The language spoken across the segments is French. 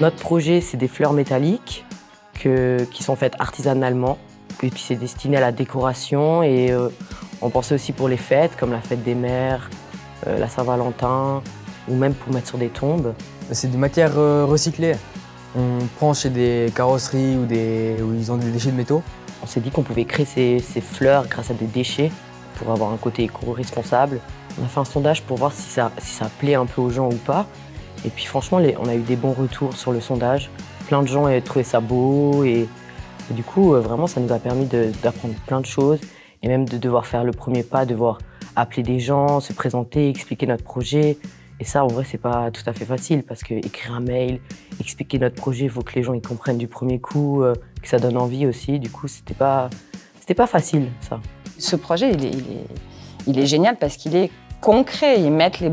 Notre projet, c'est des fleurs métalliques qui sont faites artisanalement. Et puis c'est destiné à la décoration et on pensait aussi pour les fêtes, comme la fête des mères, la Saint-Valentin, ou même pour mettre sur des tombes. C'est des matières recyclées. On prend chez des carrosseries où ils ont des déchets de métaux. On s'est dit qu'on pouvait créer ces fleurs grâce à des déchets pour avoir un côté éco-responsable. On a fait un sondage pour voir si ça plaît un peu aux gens ou pas. Et puis franchement, on a eu des bons retours sur le sondage. Plein de gens ont trouvé ça beau et du coup, vraiment, ça nous a permis d'apprendre plein de choses et même de devoir faire le premier pas, devoir appeler des gens, se présenter, expliquer notre projet. Et ça, en vrai, c'est pas tout à fait facile parce qu'écrire un mail, expliquer notre projet, il faut que les gens ils comprennent du premier coup, que ça donne envie aussi. Du coup, c'était pas facile, ça. Ce projet, il est génial parce qu'il est concret. Ils mettent les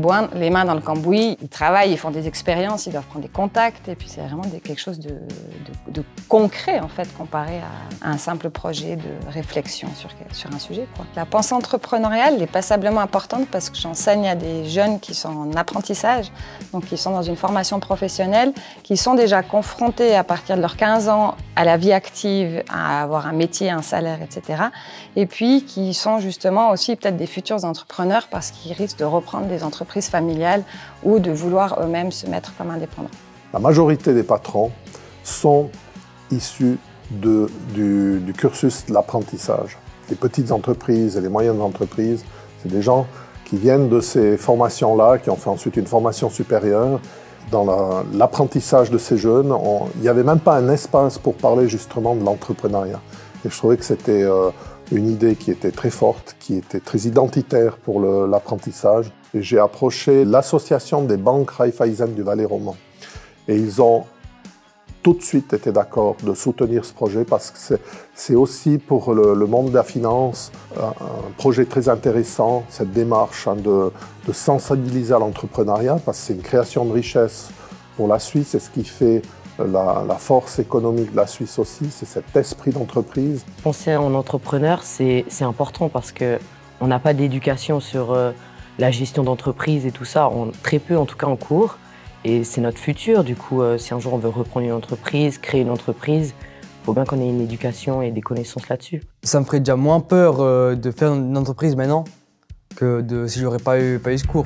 mains dans le cambouis, ils travaillent, ils font des expériences, ils doivent prendre des contacts. Et puis c'est vraiment quelque chose de concret, en fait, comparé à un simple projet de réflexion sur un sujet, quoi. La pensée entrepreneuriale est passablement importante parce que j'enseigne à des jeunes qui sont en apprentissage, donc qui sont dans une formation professionnelle, qui sont déjà confrontés à partir de leurs 15 ans à la vie active, à avoir un métier, un salaire, etc. Et puis qui sont justement aussi peut-être des futurs entrepreneurs parce qu'ils risquent de reprendre des entreprises familiales ou de vouloir eux-mêmes se mettre comme indépendants. La majorité des patrons sont issus du cursus de l'apprentissage. Les petites entreprises et les moyennes entreprises, c'est des gens qui viennent de ces formations-là, qui ont fait ensuite une formation supérieure. Dans l'apprentissage de ces jeunes, il n'y avait même pas un espace pour parler justement de l'entrepreneuriat. Et je trouvais que c'était une idée qui était très forte, qui était très identitaire pour l'apprentissage. Et j'ai approché l'association des banques Raiffeisen du Valais-Roman. Et ils ont tout de suite été d'accord de soutenir ce projet parce que c'est aussi pour le monde de la finance un projet très intéressant, cette démarche de sensibiliser à l'entrepreneuriat parce que c'est une création de richesse pour la Suisse, c'est ce qui fait la force économique de la Suisse aussi, c'est cet esprit d'entreprise. Penser en entrepreneur, c'est important parce qu'on n'a pas d'éducation sur la gestion d'entreprise et tout ça, très peu en tout cas en cours. Et c'est notre futur, du coup, si un jour on veut reprendre une entreprise, créer une entreprise, il faut bien qu'on ait une éducation et des connaissances là-dessus. Ça me ferait déjà moins peur de faire une entreprise maintenant que si j'aurais pas eu ce cours.